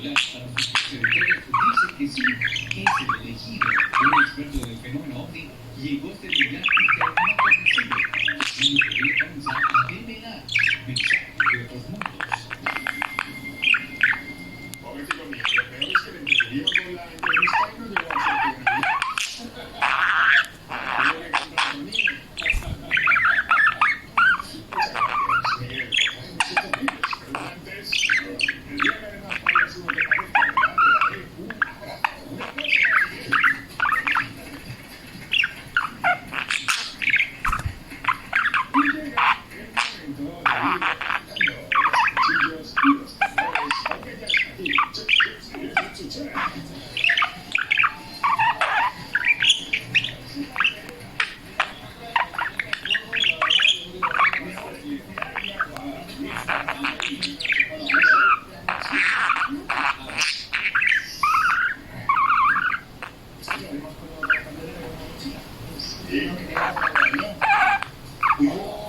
Nicolás para sus seguidores dice que sí, es el elegido. Un experto del fenómeno ovni llegó a este lugar y que no conocido, diciendo que debe comenzar a develar mensajes de otros mundos. Pobrecito mío, lo peor es que le entretuvieron con la entrevista y no llegó a ser Sí.